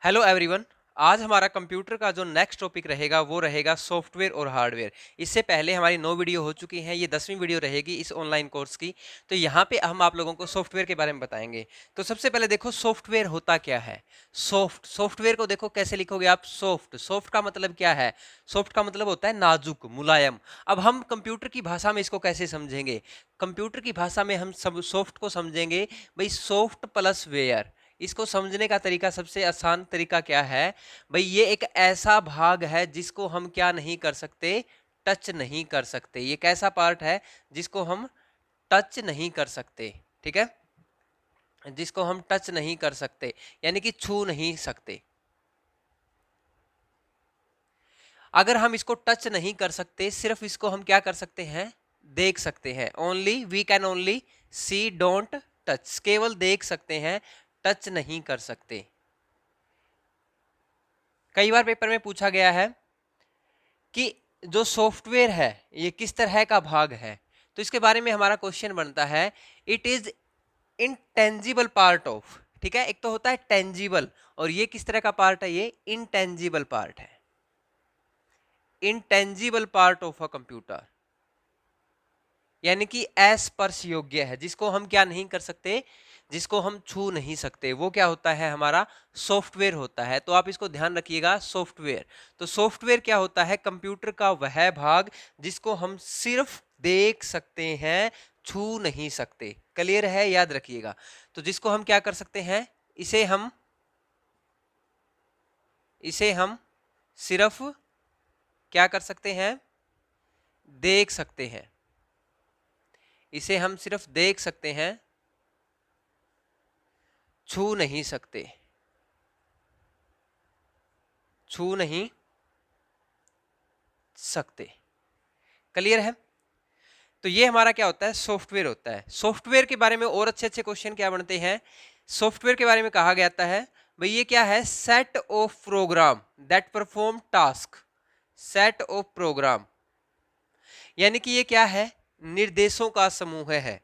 Hello everyone. आज हमारा computer का जो नेक्स्ट टॉपिक रहेगा वो रहेगा सॉफ्टवेयर और हार्डवेयर। इससे पहले हमारी 9 वीडियो हो चुकी हैं, ये 10वीं वीडियो रहेगी इस ऑनलाइन कोर्स की। तो यहाँ पे हम आप लोगों को सॉफ्टवेयर के बारे में बताएंगे। तो सबसे पहले देखो सॉफ्टवेयर होता क्या है। सॉफ्टवेयर को देखो कैसे लिखोगे आप। सॉफ्ट का मतलब क्या है। सॉफ्ट का मतलब होता है नाजुक, मुलायम। अब हम कंप्यूटर की भाषा में इसको कैसे समझेंगे। कंप्यूटर की भाषा में हम सब सॉफ्ट को समझेंगे भाई सॉफ्ट प्लस वेयर। इसको समझने का तरीका, सबसे आसान तरीका क्या है भाई, ये एक ऐसा भाग है जिसको हम क्या नहीं कर सकते, टच नहीं कर सकते। ये कैसा पार्ट है जिसको हम टच नहीं कर सकते, ठीक है, जिसको हम टच नहीं कर सकते यानी कि छू नहीं सकते। अगर हम इसको टच नहीं कर सकते, सिर्फ इसको हम क्या कर सकते हैं, देख सकते हैं। Only we can only see, don't touch. केवल देख सकते हैं, टच नहीं कर सकते। कई बार पेपर में पूछा गया है कि जो सॉफ्टवेयर है ये किस तरह का भाग है। तो इसके बारे में हमारा क्वेश्चन बनता है, it is intangible part of. ठीक है, एक तो होता है टेंजिबल और ये किस तरह का पार्ट है, ये इनटेंजिबल पार्ट है। Intangible part of a computer यानी कि अस्पर्श योग्य है, जिसको हम क्या नहीं कर सकते, जिसको हम छू नहीं सकते, वो क्या होता है, हमारा सॉफ्टवेयर होता है। तो आप इसको ध्यान रखिएगा, सॉफ्टवेयर। तो सॉफ्टवेयर क्या होता है, कंप्यूटर का वह भाग जिसको हम सिर्फ देख सकते हैं, छू नहीं सकते। क्लियर है, याद रखिएगा। तो जिसको हम क्या कर सकते हैं, इसे हम सिर्फ क्या कर सकते हैं, देख सकते हैं। इसे हम सिर्फ देख सकते हैं, छू नहीं सकते, छू नहीं सकते। क्लियर है। तो ये हमारा क्या होता है, सॉफ्टवेयर होता है। सॉफ्टवेयर के बारे में और अच्छे अच्छे क्वेश्चन क्या बनते हैं। सॉफ्टवेयर के बारे में कहा जाता है भाई ये क्या है, set of program that perform task. Set of program यानी कि ये क्या है, निर्देशों का समूह है।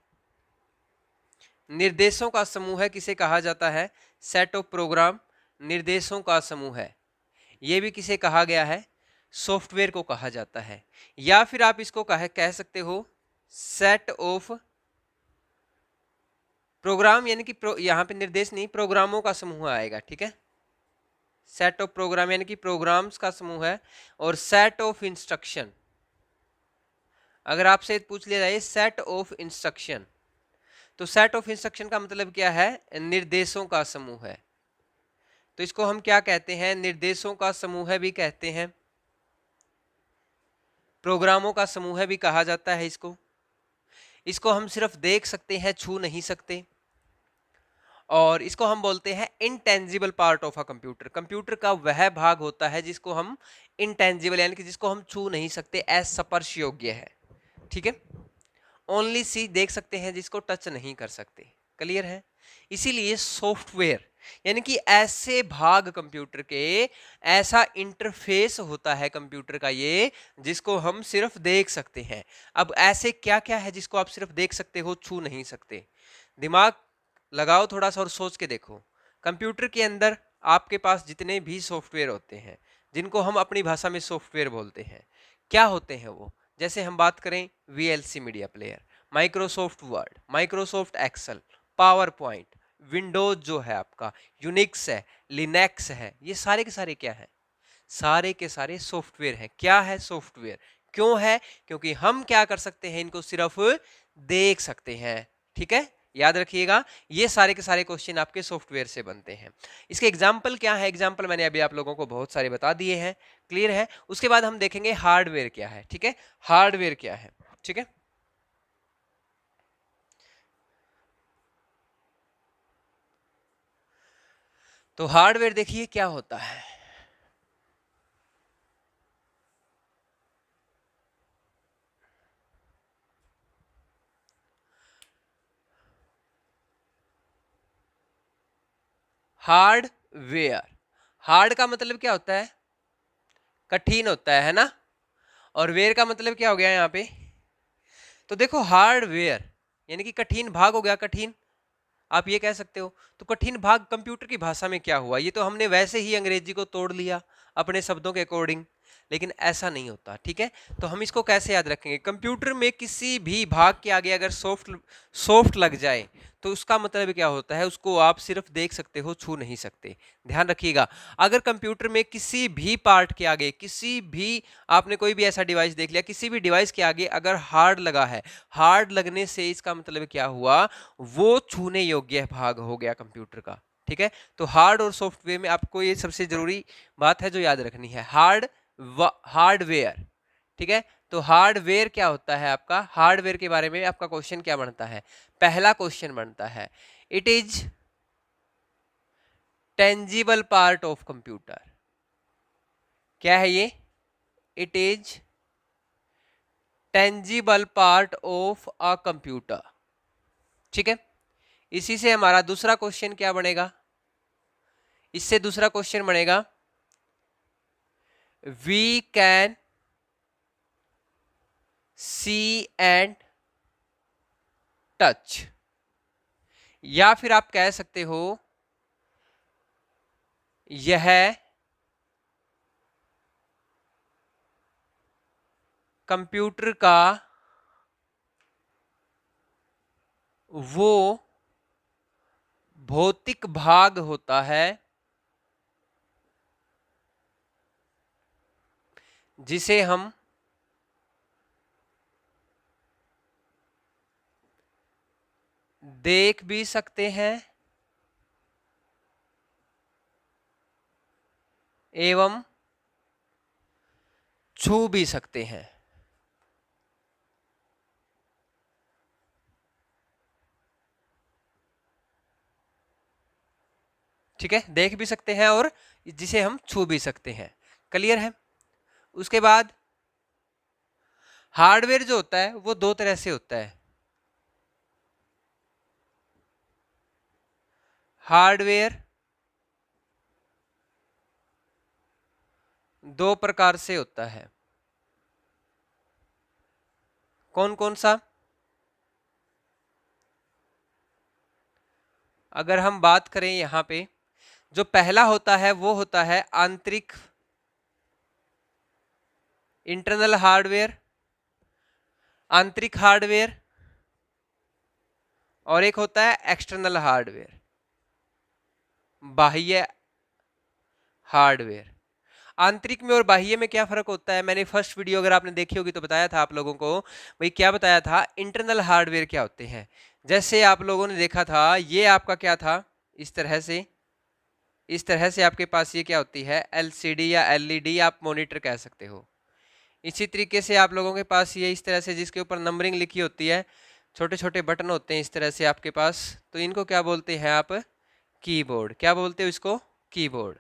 निर्देशों का समूह किसे कहा जाता है, सेट ऑफ प्रोग्राम, निर्देशों का समूह है। ये भी किसे कहा गया है, सॉफ्टवेयर को कहा जाता है। या फिर आप इसको कह सकते हो सेट ऑफ प्रोग्राम, यानी कि यहां पे निर्देश नहीं, प्रोग्रामों का समूह आएगा। ठीक है, सेट ऑफ प्रोग्राम यानी कि प्रोग्राम्स का समूह है। और सेट ऑफ इंस्ट्रक्शन, अगर आपसे पूछ लिया जाए सेट ऑफ इंस्ट्रक्शन, तो सेट ऑफ इंस्ट्रक्शन का मतलब क्या है, निर्देशों का समूह है। तो इसको हम क्या कहते हैं, निर्देशों का समूह भी कहते हैं, प्रोग्रामों का समूह भी कहा जाता है इसको। इसको हम सिर्फ देख सकते हैं, छू नहीं सकते। और इसको हम बोलते हैं intangible part of a computer. Computer का वह भाग होता है जिसको हम इनटेंजिबल यानी कि जिसको हम छू नहीं सकते, अस्पर्श योग्य है। ठीक है, ओनली सी, देख सकते हैं, जिसको टच नहीं कर सकते। क्लियर है। इसीलिए सॉफ्टवेयर यानी कि ऐसे भाग कंप्यूटर के, ऐसा इंटरफेस होता है कंप्यूटर का ये, जिसको हम सिर्फ देख सकते हैं। अब ऐसे क्या क्या है जिसको आप सिर्फ देख सकते हो, छू नहीं सकते। दिमाग लगाओ थोड़ा सा और सोच के देखो। कंप्यूटर के अंदर आपके पास जितने भी सॉफ्टवेयर होते हैं, जिनको हम अपनी भाषा में सॉफ्टवेयर बोलते हैं, क्या होते हैं वो। जैसे हम बात करें VLC media player, Microsoft Word, Microsoft Excel, PowerPoint, Windows जो है आपका, यूनिक्स है, लिनक्स है, ये सारे के सारे क्या है, सारे के सारे सॉफ्टवेयर हैं। क्या है, सॉफ्टवेयर। क्यों है, क्योंकि हम क्या कर सकते हैं, इनको सिर्फ देख सकते हैं। ठीक है, याद रखिएगा, ये सारे के सारे क्वेश्चन आपके सॉफ्टवेयर से बनते हैं। इसके एग्जाम्पल क्या है, एग्जाम्पल मैंने अभी आप लोगों को बहुत सारे बता दिए हैं। क्लियर है। उसके बाद हम देखेंगे हार्डवेयर क्या है। ठीक है, हार्डवेयर क्या है। ठीक है, तो हार्डवेयर देखिए क्या होता है। हार्डवेयर, हार्ड का मतलब क्या होता है, कठिन होता है ना। और वेयर का मतलब क्या हो गया यहाँ पे, तो देखो हार्डवेयर यानी कि कठिन भाग हो गया, कठिन। आप ये कह सकते हो। तो कठिन भाग कंप्यूटर की भाषा में क्या हुआ, ये तो हमने वैसे ही अंग्रेजी को तोड़ लिया अपने शब्दों के अकॉर्डिंग, लेकिन ऐसा नहीं होता। ठीक है, तो हम इसको कैसे याद रखेंगे, कंप्यूटर में किसी भी भाग के आगे अगर सॉफ्ट लग जाए तो उसका मतलब क्या होता है, उसको आप सिर्फ देख सकते हो, छू नहीं सकते। ध्यान रखिएगा, अगर कंप्यूटर में किसी भी पार्ट के आगे, किसी भी, आपने कोई भी ऐसा डिवाइस देख लिया, किसी भी डिवाइस के आगे अगर हार्ड लगा है, हार्ड लगने से इसका मतलब क्या हुआ, वो छूने योग्य भाग हो गया कंप्यूटर का। ठीक है, तो हार्ड और सॉफ्टवेयर में आपको ये सबसे जरूरी बात है जो याद रखनी है, हार्डवेयर। ठीक है, तो हार्डवेयर क्या होता है आपका, हार्डवेयर के बारे में आपका क्वेश्चन क्या बनता है, पहला क्वेश्चन बनता है, it is tangible part of computer. क्या है ये, it is tangible part of a computer. ठीक है, इसी से हमारा दूसरा क्वेश्चन क्या बनेगा, इससे दूसरा क्वेश्चन बनेगा, we can see and touch, या फिर आप कह सकते हो यह कंप्यूटर का वो भौतिक भाग होता है जिसे हम देख भी सकते हैं एवं छू भी सकते हैं। ठीक है, देख भी सकते हैं और जिसे हम छू भी सकते हैं। क्लियर है। उसके बाद हार्डवेयर जो होता है वो दो तरह से होता है, हार्डवेयर दो प्रकार से होता है। कौन कौन सा, अगर हम बात करें यहां पे, जो पहला होता है वो होता है आंतरिक, इंटरनल हार्डवेयर, आंतरिक हार्डवेयर, और एक होता है एक्सटर्नल हार्डवेयर, बाह्य हार्डवेयर। आंतरिक में और बाह्य में क्या फर्क होता है, मैंने फर्स्ट वीडियो अगर आपने देखी होगी तो बताया था आप लोगों को, भाई क्या बताया था, इंटरनल हार्डवेयर क्या होते हैं। जैसे आप लोगों ने देखा था, ये आपका क्या था, इस तरह से, इस तरह से आपके पास ये क्या होती है, एलसीडी या एलईडी आप मॉनिटर कह सकते हो। इसी तरीके से आप लोगों के पास ये इस तरह से, जिसके ऊपर नंबरिंग लिखी होती है, छोटे छोटे बटन होते हैं इस तरह से आपके पास, तो इनको क्या बोलते हैं आप, कीबोर्ड। क्या बोलते हो इसको, कीबोर्ड।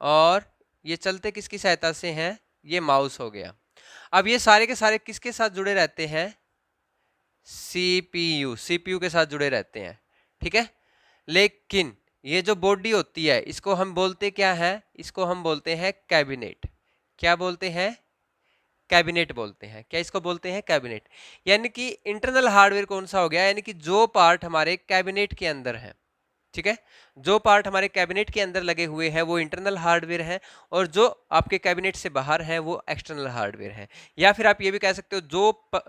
और ये चलते किसकी सहायता से हैं, ये माउस हो गया। अब ये सारे के सारे किसके साथ जुड़े रहते हैं, सीपीयू, सीपीयू के साथ जुड़े रहते हैं। ठीक है, लेकिन ये जो बॉडी होती है इसको हम बोलते क्या है, इसको हम बोलते हैं कैबिनेट। क्या बोलते हैं, कैबिनेट बोलते हैं। क्या इसको बोलते हैं, कैबिनेट। यानी कि इंटरनल हार्डवेयर कौन सा हो गया, यानी कि जो पार्ट हमारे कैबिनेट के अंदर है। ठीक है, जो पार्ट हमारे कैबिनेट के अंदर लगे हुए हैं वो इंटरनल हार्डवेयर है, और जो आपके कैबिनेट से बाहर है वो एक्सटर्नल हार्डवेयर है। या फिर आप ये भी कह सकते हो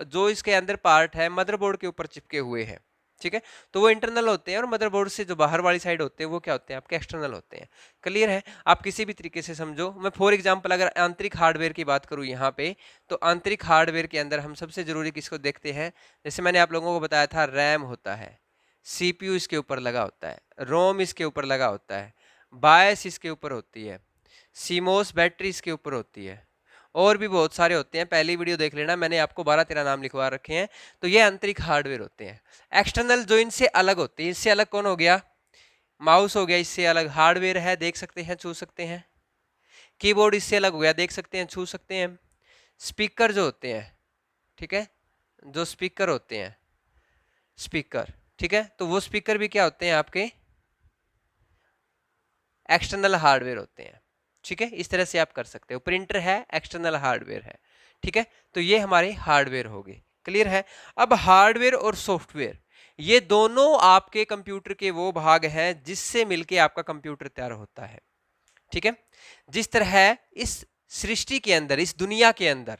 जो इसके अंदर पार्ट है मदरबोर्ड के ऊपर चिपके हुए हैं। ठीक है, तो वो इंटरनल होते हैं, और मदरबोर्ड से जो बाहर वाली साइड होते हैं वो क्या होते हैं, आपके एक्सटर्नल होते हैं। क्लियर है, आप किसी भी तरीके से समझो। मैं फॉर एग्जांपल अगर आंतरिक हार्डवेयर की बात करूं यहाँ पे, तो आंतरिक हार्डवेयर के अंदर हम सबसे जरूरी किसको देखते हैं, जैसे मैंने आप लोगों को बताया था, रैम होता है, सीपीयू इसके ऊपर लगा होता है, रोम इसके ऊपर लगा होता है, बायस इसके ऊपर होती है, सीमोस बैटरी इसके ऊपर होती है, और भी बहुत सारे होते हैं। पहली वीडियो देख लेना, मैंने आपको 12-13 नाम लिखवा रखे हैं। तो ये आंतरिक हार्डवेयर होते हैं। एक्सटर्नल जो इनसे अलग होते हैं, इससे अलग कौन हो गया, माउस हो गया, इससे अलग हार्डवेयर है, देख सकते हैं, छू सकते हैं। कीबोर्ड इससे अलग हो गया, देख सकते हैं, छू सकते हैं। स्पीकर जो होते हैं, ठीक है, जो स्पीकर होते हैं, स्पीकर, ठीक है, तो वो स्पीकर भी क्या होते हैं, आपके एक्सटर्नल हार्डवेयर होते हैं। ठीक है, इस तरह से आप कर सकते हो। प्रिंटर है, एक्सटर्नल हार्डवेयर है। ठीक है, तो ये हमारे हार्डवेयर हो गए। क्लियर है। अब हार्डवेयर और सॉफ्टवेयर, ये दोनों आपके कंप्यूटर के वो भाग हैं जिससे मिलके आपका कंप्यूटर तैयार होता है। ठीक है, जिस तरह इस सृष्टि के अंदर, इस दुनिया के अंदर,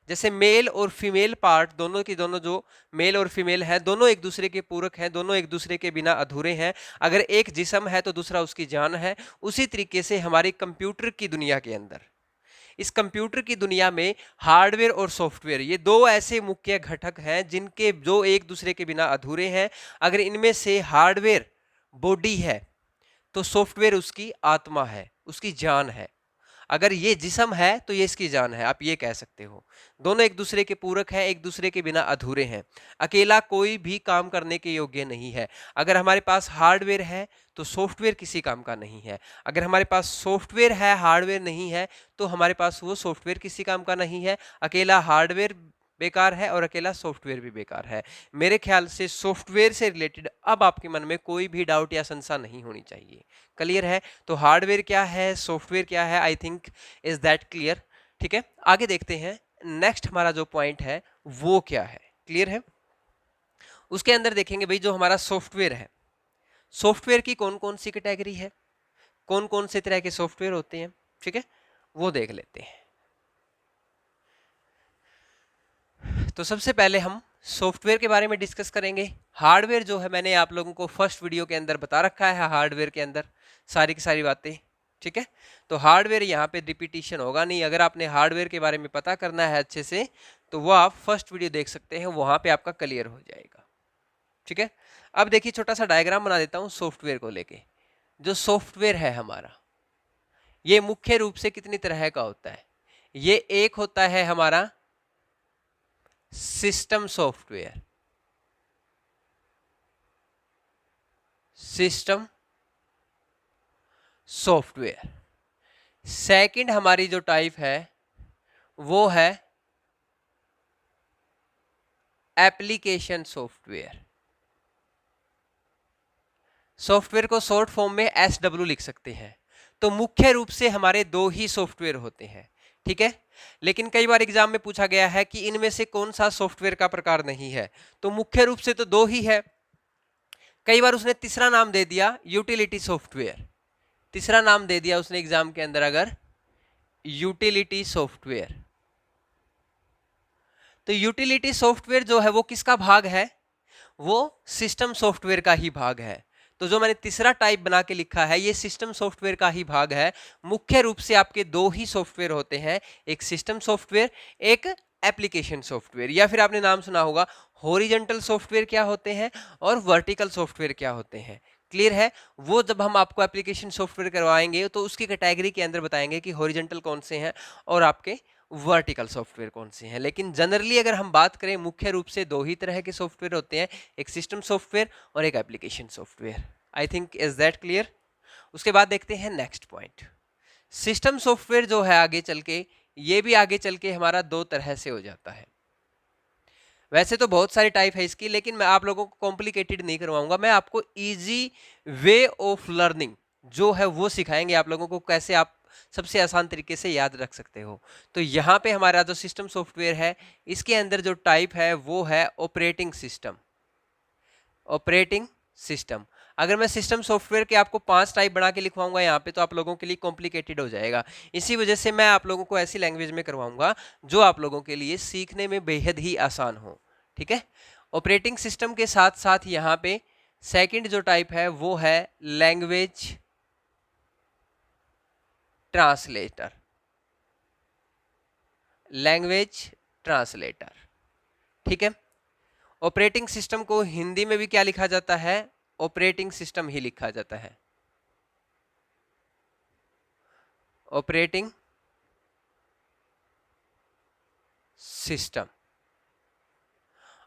जैसे मेल और फीमेल पार्ट दोनों की दोनों, जो मेल और फीमेल है दोनों एक दूसरे के पूरक हैं, दोनों एक दूसरे के बिना अधूरे हैं। अगर एक जिस्म है तो दूसरा उसकी जान है। उसी तरीके से हमारी कंप्यूटर की दुनिया के अंदर, इस कंप्यूटर की दुनिया में हार्डवेयर और सॉफ्टवेयर, ये दो ऐसे मुख्य घटक हैं जिनके जो एक दूसरे के बिना अधूरे हैं। अगर इनमें से हार्डवेयर बॉडी है तो सॉफ्टवेयर उसकी आत्मा है, उसकी जान है। अगर ये जिस्म है तो ये इसकी जान है, आप ये कह सकते हो। दोनों एक दूसरे के पूरक हैं, एक दूसरे के बिना अधूरे हैं। अकेला कोई भी काम करने के योग्य नहीं है। अगर हमारे पास हार्डवेयर है तो सॉफ्टवेयर किसी काम का नहीं है। अगर हमारे पास सॉफ्टवेयर है, हार्डवेयर नहीं है, तो हमारे पास वो सॉफ्टवेयर किसी काम का नहीं है। अकेला हार्डवेयर बेकार है और अकेला सॉफ्टवेयर भी बेकार है। मेरे ख्याल से सॉफ्टवेयर से रिलेटेड अब आपके मन में कोई भी डाउट या संशय नहीं होनी चाहिए। क्लियर है? तो हार्डवेयर क्या है, सॉफ्टवेयर क्या है, I think is that clear. ठीक है, आगे देखते हैं। नेक्स्ट हमारा जो पॉइंट है वो क्या है, क्लियर है? उसके अंदर देखेंगे भाई, जो हमारा सॉफ्टवेयर है, सॉफ्टवेयर की कौन कौन सी कैटेगरी है, कौन कौन से तरह के सॉफ्टवेयर होते हैं। ठीक है, वो देख लेते हैं। तो सबसे पहले हम सॉफ्टवेयर के बारे में डिस्कस करेंगे। हार्डवेयर जो है, मैंने आप लोगों को फर्स्ट वीडियो के अंदर बता रखा है, हार्डवेयर के अंदर सारी की सारी बातें। ठीक है, तो हार्डवेयर यहाँ पे रिपीटिशन होगा नहीं। अगर आपने हार्डवेयर के बारे में पता करना है अच्छे से, तो वो आप फर्स्ट वीडियो देख सकते हैं, वहां पे आपका क्लियर हो जाएगा। ठीक है, अब देखिए छोटा सा डायग्राम बना देता हूँ सॉफ्टवेयर को लेके। जो सॉफ्टवेयर है हमारा, ये मुख्य रूप से कितनी तरह का होता है? ये एक होता है हमारा system software, system software. Second हमारी जो टाइप है वो है एप्लीकेशन सॉफ्टवेयर। सॉफ्टवेयर को शॉर्ट फॉर्म में SW लिख सकते हैं। तो मुख्य रूप से हमारे दो ही सॉफ्टवेयर होते हैं। ठीक है, लेकिन कई बार एग्जाम में पूछा गया है कि इनमें से कौन सा सॉफ्टवेयर का प्रकार नहीं है। तो मुख्य रूप से तो दो ही है। कई बार उसने तीसरा नाम दे दिया यूटिलिटी सॉफ्टवेयर, तीसरा नाम दे दिया उसने एग्जाम के अंदर अगर यूटिलिटी सॉफ्टवेयर। तो यूटिलिटी सॉफ्टवेयर जो है वो किसका भाग है? वो सिस्टम सॉफ्टवेयर का ही भाग है। तो जो मैंने तीसरा टाइप बना के लिखा है, ये सिस्टम सॉफ्टवेयर का ही भाग है। मुख्य रूप से आपके दो ही सॉफ्टवेयर होते हैं, एक सिस्टम सॉफ्टवेयर, एक एप्लीकेशन सॉफ्टवेयर। या फिर आपने नाम सुना होगा हॉरिजॉन्टल सॉफ्टवेयर क्या होते हैं और वर्टिकल सॉफ्टवेयर क्या होते हैं। क्लियर है? वो जब हम आपको एप्लीकेशन सॉफ्टवेयर करवाएंगे तो उसकी कैटेगरी के अंदर बताएंगे कि हॉरिजॉन्टल कौन से हैं और आपके वर्टिकल सॉफ्टवेयर कौन से हैं। लेकिन जनरली अगर हम बात करें, मुख्य रूप से दो ही तरह के सॉफ्टवेयर होते हैं, एक सिस्टम सॉफ्टवेयर और एक application software. I think is that clear? उसके बाद देखते हैं नेक्स्ट पॉइंट। सिस्टम सॉफ्टवेयर जो है आगे चल के, ये भी आगे चल के हमारा दो तरह से हो जाता है। वैसे तो बहुत सारी टाइप है इसकी, लेकिन मैं आप लोगों को कॉम्प्लिकेटेड नहीं करवाऊंगा। मैं आपको इजी वे ऑफ लर्निंग जो है वो सिखाएंगे आप लोगों को, कैसे आप सबसे आसान तरीके से याद रख सकते हो। तो यहाँ पे हमारा जो सिस्टम सॉफ्टवेयर है, इसके अंदर जो टाइप है वो है ऑपरेटिंग सिस्टम। Operating system. अगर मैं सिस्टम सॉफ्टवेयर के आपको 5 टाइप बना के लिखवाऊंगा यहाँ पे, तो आप लोगों के लिए कॉम्प्लिकेटेड हो जाएगा। इसी वजह से मैं आप लोगों को ऐसी लैंग्वेज में करवाऊंगा जो आप लोगों के लिए सीखने में बेहद ही आसान हो। ठीक है, ऑपरेटिंग सिस्टम के साथ साथ यहाँ पे सेकंड जो टाइप है वो है लैंग्वेज ट्रांसलेटर। लैंग्वेज ट्रांसलेटर, ठीक है। ऑपरेटिंग सिस्टम को हिंदी में भी क्या लिखा जाता है? ऑपरेटिंग सिस्टम ही लिखा जाता है, ऑपरेटिंग सिस्टम।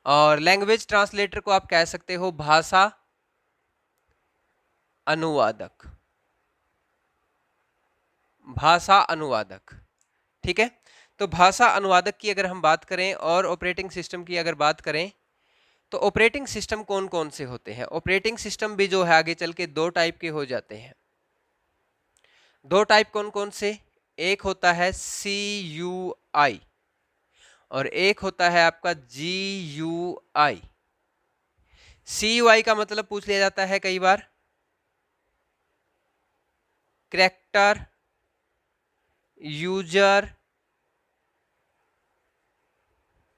और लैंग्वेज ट्रांसलेटर को आप कह सकते हो भाषा अनुवादक, भाषा अनुवादक। ठीक है, तो भाषा अनुवादक की अगर हम बात करें और ऑपरेटिंग सिस्टम की अगर बात करें, तो ऑपरेटिंग सिस्टम कौन कौन से होते हैं? ऑपरेटिंग सिस्टम भी जो है आगे चल के दो टाइप के हो जाते हैं। दो टाइप कौन कौन से? एक होता है CUI और एक होता है आपका GUI। CUI का मतलब पूछ लिया जाता है कई बार, character user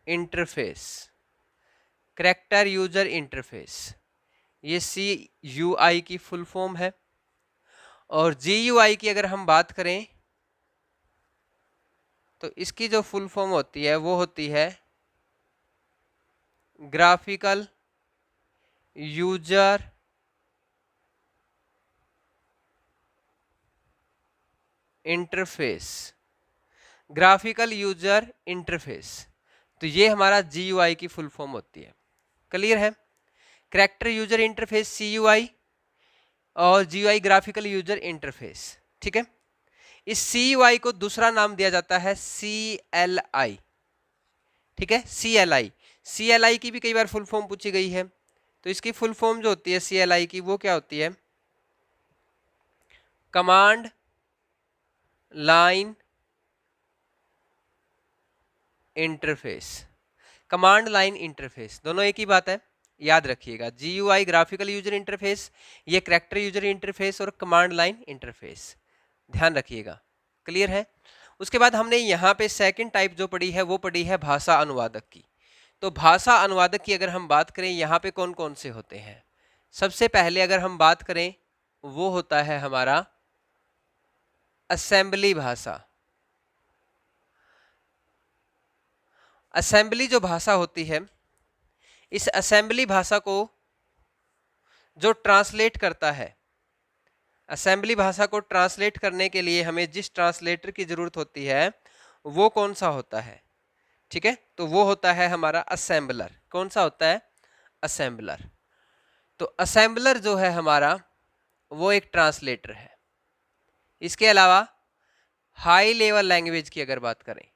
interface. Character user interface ये CUI की फुल फॉर्म है। और GUI की अगर हम बात करें तो इसकी जो फुल फॉर्म होती है वो होती है graphical user interface. Graphical user interface, तो ये हमारा GUI की फुल फॉर्म होती है। क्लियर है? कैरेक्टर यूजर इंटरफेस CUI और GUI ग्राफिकल यूजर इंटरफेस। ठीक है, इस CUI को दूसरा नाम दिया जाता है CLI। ठीक है, CLI की भी कई बार फुल फॉर्म पूछी गई है। तो इसकी फुल फॉर्म जो होती है CLI की वो क्या होती है? Command line interface. Command line interface दोनों एक ही बात है, याद रखिएगा। GUI ग्राफिकल यूजर इंटरफेस, ये कैरेक्टर यूजर इंटरफेस और कमांड लाइन इंटरफेस, ध्यान रखिएगा। क्लियर है? उसके बाद हमने यहाँ पे सेकंड टाइप जो पढ़ी है वो पढ़ी है भाषा अनुवादक की। तो भाषा अनुवादक की अगर हम बात करें यहाँ पे कौन कौन से होते हैं? सबसे पहले अगर हम बात करें वो होता है हमारा असेंबली भाषा। असेंबली जो भाषा होती है, इस असेंबली भाषा को जो ट्रांसलेट करता है, असेंबली भाषा को ट्रांसलेट करने के लिए हमें जिस ट्रांसलेटर की जरूरत होती है वो कौन सा होता है? ठीक है, तो वो होता है हमारा असेंबलर। कौन सा होता है? असेंबलर। तो असेंबलर जो है हमारा वो एक ट्रांसलेटर है। इसके अलावा हाई लेवल लैंग्वेज की अगर बात करें,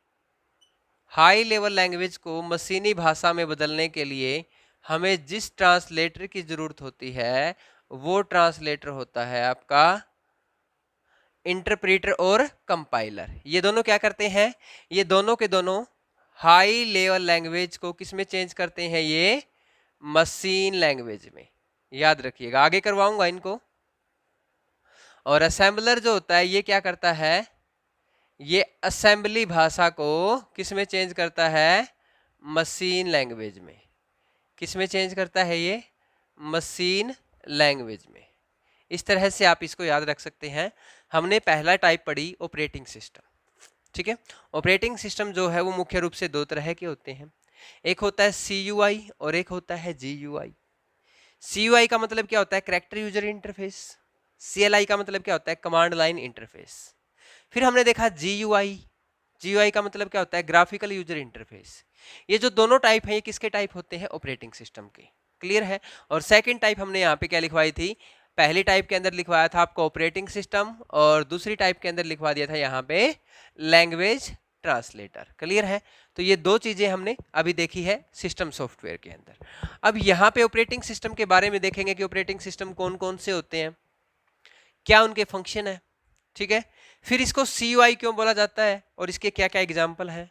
हाई लेवल लैंग्वेज को मशीनी भाषा में बदलने के लिए हमें जिस ट्रांसलेटर की जरूरत होती है वो ट्रांसलेटर होता है आपका इंटरप्रेटर और कंपाइलर। ये दोनों क्या करते हैं? ये दोनों के दोनों हाई लेवल लैंग्वेज को किस में चेंज करते हैं? ये मशीन लैंग्वेज में। याद रखिएगा, आगे करवाऊंगा इनको। और असेंबलर जो होता है ये क्या करता है? ये असेंबली भाषा को किस में चेंज करता है? मशीन लैंग्वेज में। किस में चेंज करता है ये? मशीन लैंग्वेज में। इस तरह से आप इसको याद रख सकते हैं। हमने पहला टाइप पढ़ी ऑपरेटिंग सिस्टम। ठीक है, ऑपरेटिंग सिस्टम जो है वो मुख्य रूप से दो तरह के होते हैं, एक होता है CUI और एक होता है GUI। CUI का मतलब क्या होता है? Character user interface. CLI का मतलब क्या होता है? Command line interface. फिर हमने देखा GUI का मतलब क्या होता है? Graphical user interface. ये जो दोनों टाइप हैं ये किसके टाइप होते हैं? ऑपरेटिंग सिस्टम के। क्लियर है? और सेकंड टाइप हमने यहाँ पे क्या लिखवाई थी? पहली टाइप के अंदर लिखवाया था आपको ऑपरेटिंग सिस्टम और दूसरी टाइप के अंदर लिखवा दिया था यहाँ पे लैंग्वेज ट्रांसलेटर। क्लियर है? तो ये दो चीजें हमने अभी देखी है सिस्टम सॉफ्टवेयर के अंदर। अब यहाँ पे ऑपरेटिंग सिस्टम के बारे में देखेंगे कि ऑपरेटिंग सिस्टम कौन कौन से होते हैं, क्या उनके फंक्शन है। ठीक है, फिर इसको CUI क्यों बोला जाता है और इसके क्या क्या एग्जाम्पल है,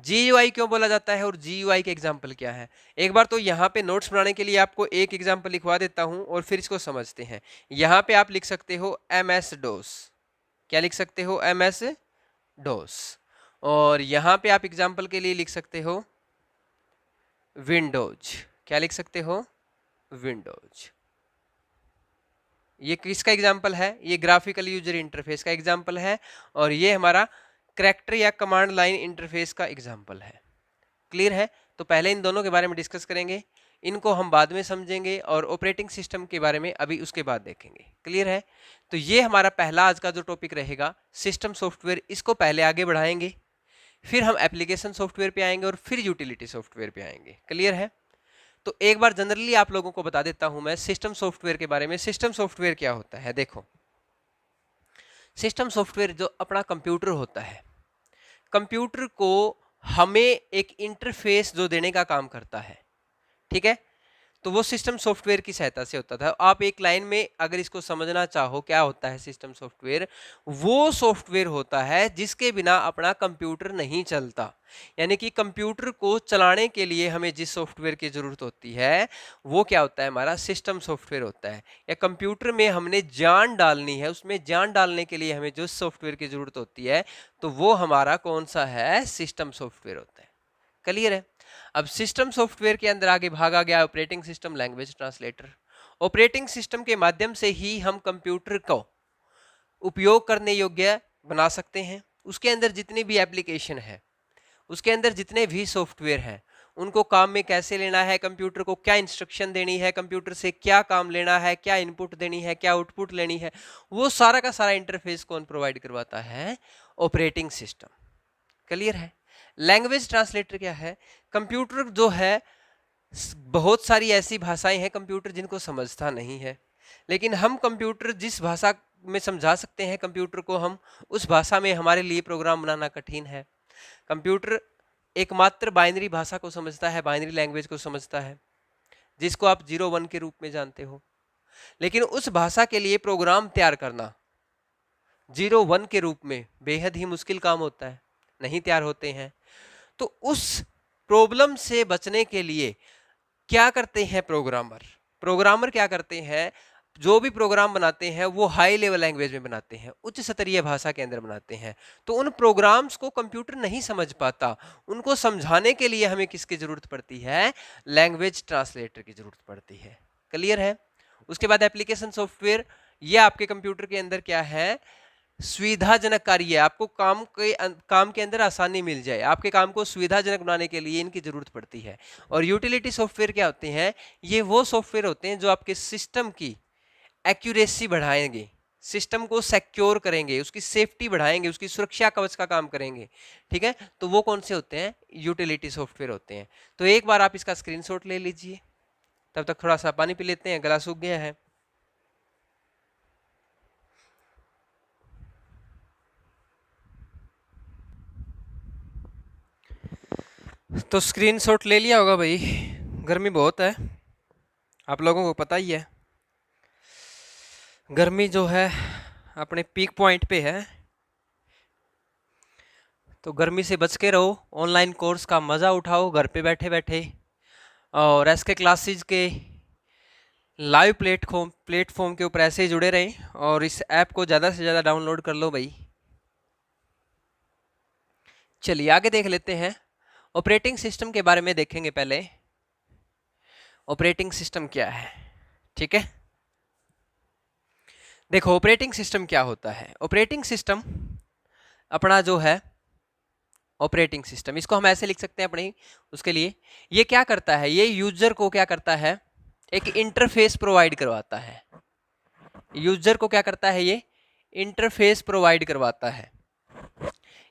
GUI क्यों बोला जाता है और GUI के एग्जाम्पल क्या है। एक बार तो यहाँ पे नोट्स बनाने के लिए आपको एक एग्जाम्पल लिखवा देता हूँ और फिर इसको समझते हैं। यहाँ पे आप लिख सकते हो MS DOS। क्या लिख सकते हो? MS DOS। और यहाँ पे आप एग्जाम्पल के लिए लिख सकते हो विंडोज। क्या लिख सकते हो? विंडोज। ये किसका एग्जाम्पल है? ये ग्राफिकल यूजर इंटरफेस का एग्जाम्पल है और ये हमारा कैरेक्टर या कमांड लाइन इंटरफेस का एग्जाम्पल है। क्लियर है? तो पहले इन दोनों के बारे में डिस्कस करेंगे, इनको हम बाद में समझेंगे और ऑपरेटिंग सिस्टम के बारे में अभी उसके बाद देखेंगे। क्लियर है? तो ये हमारा पहला आज का जो टॉपिक रहेगा सिस्टम सॉफ्टवेयर, इसको पहले आगे बढ़ाएंगे, फिर हम एप्लीकेशन सॉफ्टवेयर पे आएंगे और फिर यूटिलिटी सॉफ्टवेयर पे आएंगे। क्लियर है? तो एक बार जनरली आप लोगों को बता देता हूं मैं सिस्टम सॉफ्टवेयर के बारे में। सिस्टम सॉफ्टवेयर क्या होता है? देखो, सिस्टम सॉफ्टवेयर जो अपना कंप्यूटर होता है, कंप्यूटर को हमें एक इंटरफेस जो देने का काम करता है। ठीक है, तो वो सिस्टम सॉफ्टवेयर की सहायता से होता था। आप एक लाइन में अगर इसको समझना चाहो क्या होता है सिस्टम सॉफ्टवेयर, वो सॉफ्टवेयर होता है जिसके बिना अपना कंप्यूटर नहीं चलता। यानी कि कंप्यूटर को चलाने के लिए हमें जिस सॉफ्टवेयर की जरूरत होती है वो क्या होता है, हमारा सिस्टम सॉफ्टवेयर होता है। या कंप्यूटर में हमने जान डालनी है, उसमें जान डालने के लिए हमें जो सॉफ्टवेयर की जरूरत होती है तो वो हमारा कौन सा है, सिस्टम सॉफ्टवेयर होता है। क्लियर है। अब सिस्टम सॉफ्टवेयर के अंदर आगे भागा गया operating system, language translator. Operating system के माध्यम से ही हम कंप्यूटर को उपयोग करने योग्य बना सकते हैं। उसके अंदर जितनी भी एप्लीकेशन है, उसके अंदर जितने भी सॉफ्टवेयर हैं, उनको काम में कैसे लेना है, कंप्यूटर को क्या इंस्ट्रक्शन देनी है, कंप्यूटर से क्या काम लेना है, क्या इनपुट देनी है, क्या आउटपुट लेनी है, वो सारा का सारा इंटरफेस कौन प्रोवाइड करवाता है, ऑपरेटिंग सिस्टम। क्लियर है। लैंग्वेज ट्रांसलेटर क्या है, कंप्यूटर जो है बहुत सारी ऐसी भाषाएं हैं कंप्यूटर जिनको समझता नहीं है, लेकिन हम कंप्यूटर जिस भाषा में समझा सकते हैं कंप्यूटर को, हम उस भाषा में हमारे लिए प्रोग्राम बनाना कठिन है। कंप्यूटर एकमात्र बाइनरी भाषा को समझता है, बाइनरी लैंग्वेज को समझता है, जिसको आप 0-1 के रूप में जानते हो। लेकिन उस भाषा के लिए प्रोग्राम तैयार करना 0-1 के रूप में बेहद ही मुश्किल काम होता है, नहीं तैयार होते हैं। तो उस प्रॉब्लम से बचने के लिए क्या करते हैं प्रोग्रामर क्या करते हैं, जो भी प्रोग्राम बनाते हैं वो हाई लेवल लैंग्वेज में बनाते हैं, उच्च स्तरीय भाषा के अंदर बनाते हैं। तो उन प्रोग्राम्स को कंप्यूटर नहीं समझ पाता, उनको समझाने के लिए हमें किसकी जरूरत पड़ती है, लैंग्वेज ट्रांसलेटर की जरूरत पड़ती है। क्लियर है। उसके बाद एप्लीकेशन सॉफ्टवेयर, ये आपके कंप्यूटर के अंदर क्या है, सुविधाजनक कार्य है, आपको काम के अंदर आसानी मिल जाए, आपके काम को सुविधाजनक बनाने के लिए इनकी जरूरत पड़ती है। और यूटिलिटी सॉफ्टवेयर क्या होते हैं, ये वो सॉफ्टवेयर होते हैं जो आपके सिस्टम की एक्यूरेसी बढ़ाएंगे, सिस्टम को सिक्योर करेंगे, उसकी सेफ्टी बढ़ाएंगे, उसकी सुरक्षा कवच का काम करेंगे। ठीक है, तो वो कौन से होते हैं, यूटिलिटी सॉफ्टवेयर होते हैं। तो एक बार आप इसका स्क्रीनशॉट ले लीजिए, तब तक थोड़ा सा पानी पी लेते हैं, गला सूख गया है। तो स्क्रीनशॉट ले लिया होगा भाई, गर्मी बहुत है, आप लोगों को पता ही है, गर्मी जो है अपने पीक पॉइंट पे है। तो गर्मी से बच के रहो, ऑनलाइन कोर्स का मज़ा उठाओ घर पे बैठे बैठे, और एसके क्लासेज के लाइव प्लेटफॉर्म के ऊपर ऐसे ही जुड़े रहें, और इस ऐप को ज़्यादा से ज़्यादा डाउनलोड कर लो भाई। चलिए आगे देख लेते हैं, ऑपरेटिंग सिस्टम के बारे में देखेंगे। पहले ऑपरेटिंग सिस्टम क्या है, ठीक है। देखो ऑपरेटिंग सिस्टम क्या होता है, ऑपरेटिंग सिस्टम अपना जो है, ऑपरेटिंग सिस्टम इसको हम ऐसे लिख सकते हैं अपने उसके लिए, ये क्या करता है, ये यूजर को क्या करता है, एक इंटरफेस प्रोवाइड करवाता है। यूजर को क्या करता है, ये इंटरफेस प्रोवाइड करवाता है,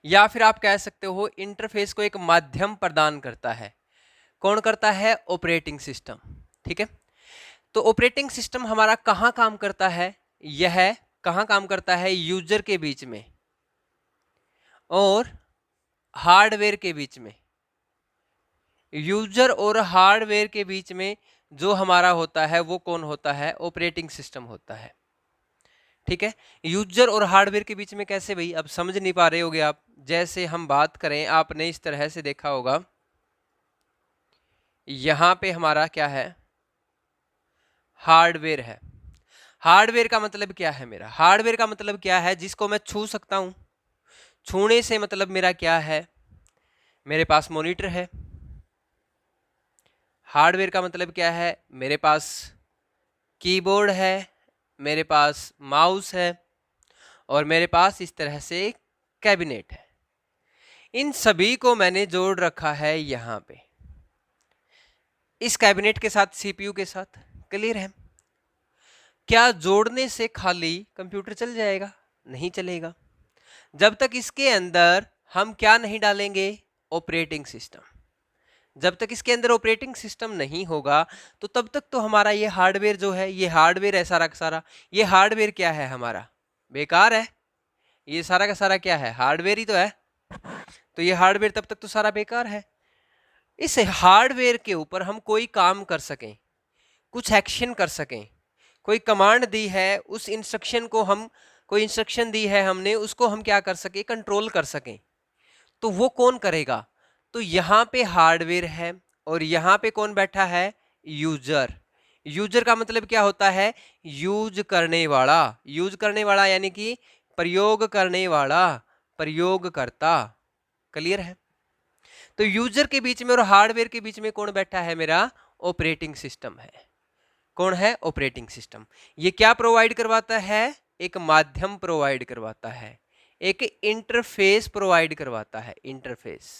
या फिर आप कह सकते हो इंटरफेस को एक माध्यम प्रदान करता है। कौन करता है, ऑपरेटिंग सिस्टम। ठीक है, तो ऑपरेटिंग सिस्टम हमारा कहाँ काम करता है, यह कहाँ काम करता है, यूजर के बीच में और हार्डवेयर के बीच में। यूजर और हार्डवेयर के बीच में जो हमारा होता है वो कौन होता है, ऑपरेटिंग सिस्टम होता है। ठीक है, यूजर और हार्डवेयर के बीच में कैसे भाई, अब समझ नहीं पा रहे होगे आप। जैसे हम बात करें, आपने इस तरह से देखा होगा, यहां पे हमारा क्या है, हार्डवेयर है। हार्डवेयर का मतलब क्या है मेरा, हार्डवेयर का मतलब क्या है, जिसको मैं छू सकता हूं। छूने से मतलब मेरा क्या है, मेरे पास मॉनिटर है। हार्डवेयर का मतलब क्या है, मेरे पास कीबोर्ड है, मेरे पास माउस है, और मेरे पास इस तरह से कैबिनेट है। इन सभी को मैंने जोड़ रखा है यहां पे, इस कैबिनेट के साथ, सीपीयू के साथ। क्लियर है। क्या जोड़ने से खाली कंप्यूटर चल जाएगा, नहीं चलेगा, जब तक इसके अंदर हम क्या नहीं डालेंगे, ऑपरेटिंग सिस्टम। जब तक इसके अंदर ऑपरेटिंग सिस्टम नहीं होगा तो तब तक तो हमारा ये हार्डवेयर जो है, ये हार्डवेयर है सारा का सारा, ये हार्डवेयर क्या है हमारा, बेकार है। ये सारा का सारा क्या है, हार्डवेयर ही तो है। तो ये हार्डवेयर तब तक तो सारा बेकार है। इस हार्डवेयर के ऊपर हम कोई काम कर सकें, कुछ एक्शन कर सकें, कोई कमांड दी है, उस इंस्ट्रक्शन को हम, कोई इंस्ट्रक्शन दी है हमने, उसको हम क्या कर सके, कंट्रोल कर सकें, तो वो कौन करेगा? तो यहाँ पे हार्डवेयर है और यहाँ पे कौन बैठा है? यूजर। यूजर का मतलब क्या होता है? यूज करने वाला। यूज करने वाला यानी कि प्रयोग करने वाला, प्रयोगकर्ता। क्लियर है? तो यूजर के बीच में और हार्डवेयर के बीच में कौन बैठा है? मेरा ऑपरेटिंग सिस्टम है। कौन है? Operating system. ये क्या प्रोवाइड करवाता है? एक माध्यम प्रोवाइड करवाता है, एक इंटरफेस प्रोवाइड करवाता है, इंटरफेस,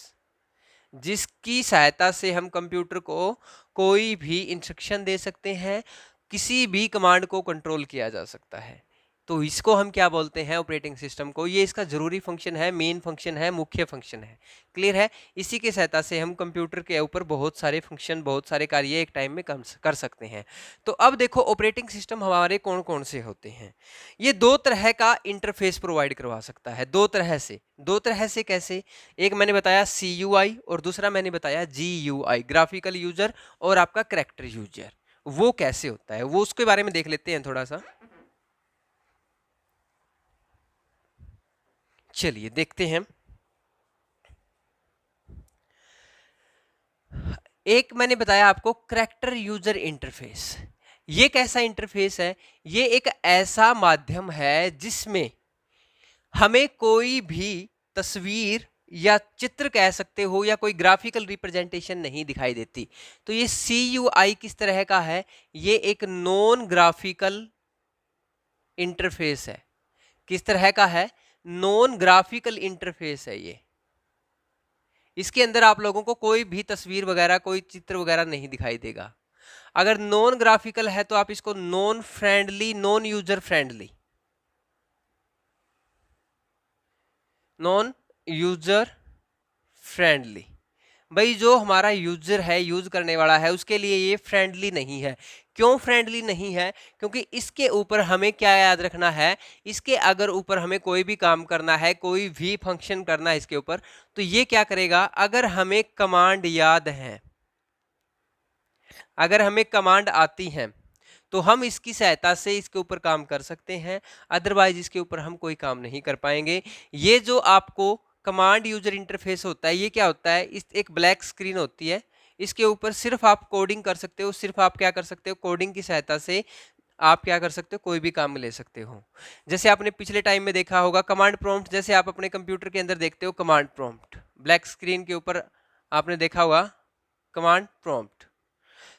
जिसकी सहायता से हम कंप्यूटर को कोई भी इंस्ट्रक्शन दे सकते हैं, किसी भी कमांड को कंट्रोल किया जा सकता है। तो इसको हम क्या बोलते हैं? ऑपरेटिंग सिस्टम को। ये इसका जरूरी फंक्शन है, मेन फंक्शन है, मुख्य फंक्शन है। क्लियर है? इसी की सहायता से हम कंप्यूटर के ऊपर बहुत सारे फंक्शन, बहुत सारे कार्य एक टाइम में कर सकते हैं। तो अब देखो ऑपरेटिंग सिस्टम हमारे कौन कौन से होते हैं। ये दो तरह का इंटरफेस प्रोवाइड करवा सकता है, दो तरह से। दो तरह से कैसे? एक मैंने बताया CUI और दूसरा मैंने बताया GUI, ग्राफिकल यूजर और आपका कैरेक्टर यूजर। वो कैसे होता है वो उसके बारे में देख लेते हैं थोड़ा सा। चलिए देखते हैं। एक मैंने बताया आपको कैरेक्टर यूजर इंटरफेस। ये कैसा इंटरफेस है? ये एक ऐसा माध्यम है जिसमें हमें कोई भी तस्वीर या चित्र कह सकते हो या कोई ग्राफिकल रिप्रेजेंटेशन नहीं दिखाई देती। तो ये CUI किस तरह का है? ये एक नॉन ग्राफिकल इंटरफेस है। किस तरह का है? नॉन ग्राफिकल इंटरफेस है ये। इसके अंदर आप लोगों को कोई भी तस्वीर वगैरह, कोई चित्र वगैरह नहीं दिखाई देगा। अगर नॉन ग्राफिकल है तो आप इसको non friendly, non user friendly, non user friendly, भाई जो हमारा यूजर है, यूज करने वाला है, उसके लिए ये फ्रेंडली नहीं है। क्यों फ्रेंडली नहीं है? क्योंकि इसके ऊपर हमें क्या याद रखना है? इसके अगर ऊपर हमें कोई भी काम करना है, कोई भी फंक्शन करना है इसके ऊपर, तो ये क्या करेगा? अगर हमें कमांड याद है, अगर हमें कमांड आती है, तो हम इसकी सहायता से इसके ऊपर काम कर सकते हैं, अदरवाइज इसके ऊपर हम कोई काम नहीं कर पाएंगे। ये जो आपको कमांड यूजर इंटरफेस होता है, ये क्या होता है? इस एक ब्लैक स्क्रीन होती है, इसके ऊपर सिर्फ आप कोडिंग कर सकते हो, सिर्फ आप क्या कर सकते हो? कोडिंग की सहायता से आप क्या कर सकते हो? कोई भी काम ले सकते हो। जैसे आपने पिछले टाइम में देखा होगा कमांड प्रॉम्प्ट, जैसे आप अपने कंप्यूटर के अंदर देखते हो कमांड प्रॉम्प्ट, ब्लैक स्क्रीन के ऊपर आपने देखा होगा कमांड प्रॉम्प्ट।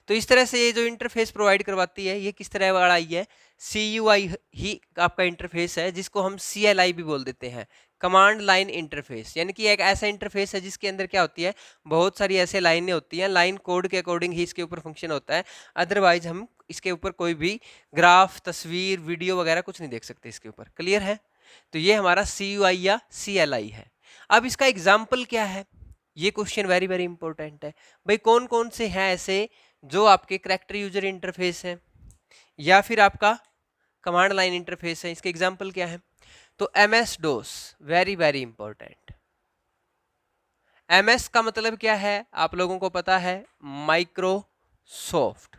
तो इस तरह से ये जो इंटरफेस प्रोवाइड करवाती है, ये किस तरह वाला है? CUI ही आपका इंटरफेस है, जिसको हम CLI भी बोल देते हैं, कमांड लाइन इंटरफेस। यानी कि एक ऐसा इंटरफेस है जिसके अंदर क्या होती है? बहुत सारी ऐसे लाइनें होती हैं, लाइन कोड के अकॉर्डिंग ही इसके ऊपर फंक्शन होता है, अदरवाइज हम इसके ऊपर कोई भी ग्राफ, तस्वीर, वीडियो वगैरह कुछ नहीं देख सकते इसके ऊपर। क्लियर है? तो ये हमारा CUI या CLI है। अब इसका एग्जाम्पल क्या है? ये क्वेश्चन वेरी वेरी इंपॉर्टेंट है भाई। कौन कौन से हैं ऐसे जो आपके कैरेक्टर यूजर इंटरफेस है या फिर आपका कमांड लाइन इंटरफेस है? इसके एग्जाम्पल क्या है? तो MS-DOS, very very important. MS का मतलब क्या है? आप लोगों को पता है, माइक्रोसॉफ्ट।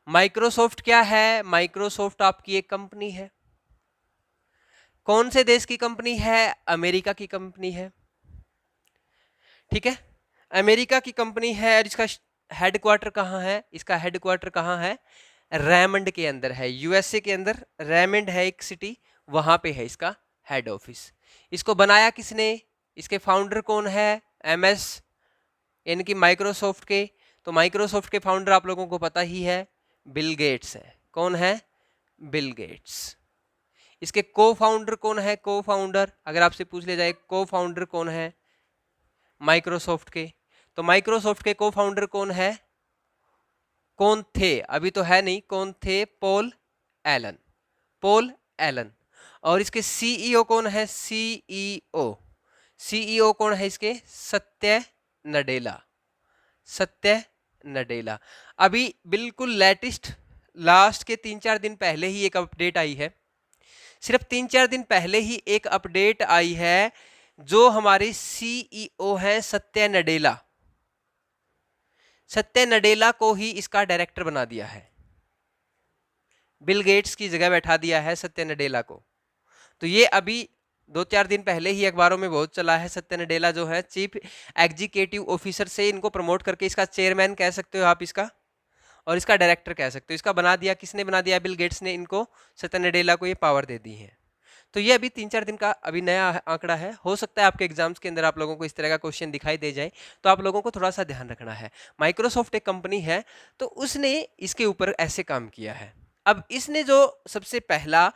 माइक्रोसॉफ्ट क्या है? माइक्रोसॉफ्ट आपकी एक कंपनी है। कौन से देश की कंपनी है? अमेरिका की कंपनी है। ठीक है, अमेरिका की कंपनी है और इसका हेडक्वार्टर कहाँ है? इसका हेडक्वार्टर कहाँ है? रेमंड के अंदर है, USA के अंदर रेमंड है एक सिटी, वहां पे है इसका हेड ऑफिस। इसको बनाया किसने? इसके फाउंडर कौन है? MS यानी कि माइक्रोसॉफ्ट के। तो माइक्रोसॉफ्ट के फाउंडर आप लोगों को पता ही है, बिल गेट्स है। कौन है? Bill Gates. इसके को फाउंडर कौन है? को फाउंडर अगर आपसे पूछ लिया जाए को फाउंडर कौन है माइक्रोसॉफ्ट के, तो माइक्रोसॉफ्ट के को फाउंडर कौन है? कौन थे? अभी तो है नहीं, कौन थे? Paul Allen, Paul Allen. और इसके CEO कौन है? CEO कौन है इसके? सत्य नडेला, सत्य नडेला। अभी बिल्कुल लेटेस्ट, लास्ट के 3-4 दिन पहले ही एक अपडेट आई है, सिर्फ 3-4 दिन पहले ही एक अपडेट आई है, जो हमारे CEO हैं सत्य नडेला, सत्य नडेला को ही इसका डायरेक्टर बना दिया है। बिल गेट्स की जगह बैठा दिया है सत्या नडेला को। तो ये अभी 2-4 दिन पहले ही अखबारों में बहुत चला है। सत्या नडेला जो है चीफ एग्जीक्यूटिव ऑफिसर से इनको प्रमोट करके इसका चेयरमैन कह सकते हो आप इसका, और इसका डायरेक्टर कह सकते हो। इसका बना दिया, किसने बना दिया? बिल गेट्स ने इनको, सत्या नडेला को ये पावर दे दी है। तो ये अभी 3-4 दिन का अभी नया आंकड़ा है। हो सकता है आपके एग्जाम्स के अंदर आप लोगों को इस तरह का क्वेश्चन दिखाई दे जाए, तो आप लोगों को थोड़ा सा ध्यान रखना है। माइक्रोसॉफ्ट एक कंपनी है, तो उसने इसके ऊपर ऐसे काम किया है। अब इसने जो सबसे पहला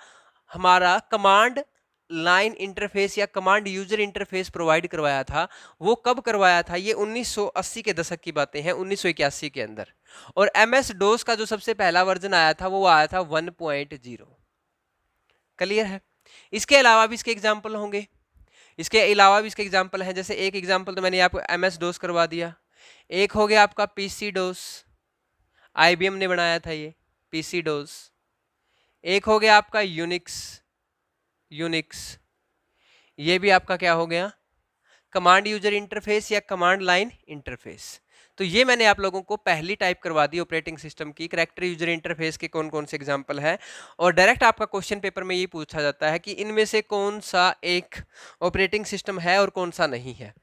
हमारा कमांड लाइन इंटरफेस या कमांड यूजर इंटरफेस प्रोवाइड करवाया था, वो कब करवाया था? ये 1980 के दशक की बातें हैं, 1981 के अंदर। और MS डोस का जो सबसे पहला वर्जन आया था वो आया था 1.0। क्लियर है? इसके अलावा भी इसके एग्जाम्पल होंगे, इसके अलावा भी इसके एग्जाम्पल हैं। जैसे एक एग्जाम्पल तो मैंने आपको MS डोस करवा दिया, एक हो गया आपका PC डोस, IBM ने बनाया था ये PC डोस। एक हो गया आपका यूनिक्स, ये भी आपका क्या हो गया? कमांड यूजर इंटरफेस या कमांड लाइन इंटरफेस। तो ये मैंने आप लोगों को पहली टाइप करवा दी ऑपरेटिंग सिस्टम की। करैक्टर यूजर इंटरफेस के कौन कौन से एग्जांपल है, और डायरेक्ट आपका क्वेश्चन पेपर में ये पूछा जाता है कि इनमें से कौन सा एक ऑपरेटिंग सिस्टम है और कौन सा नहीं है।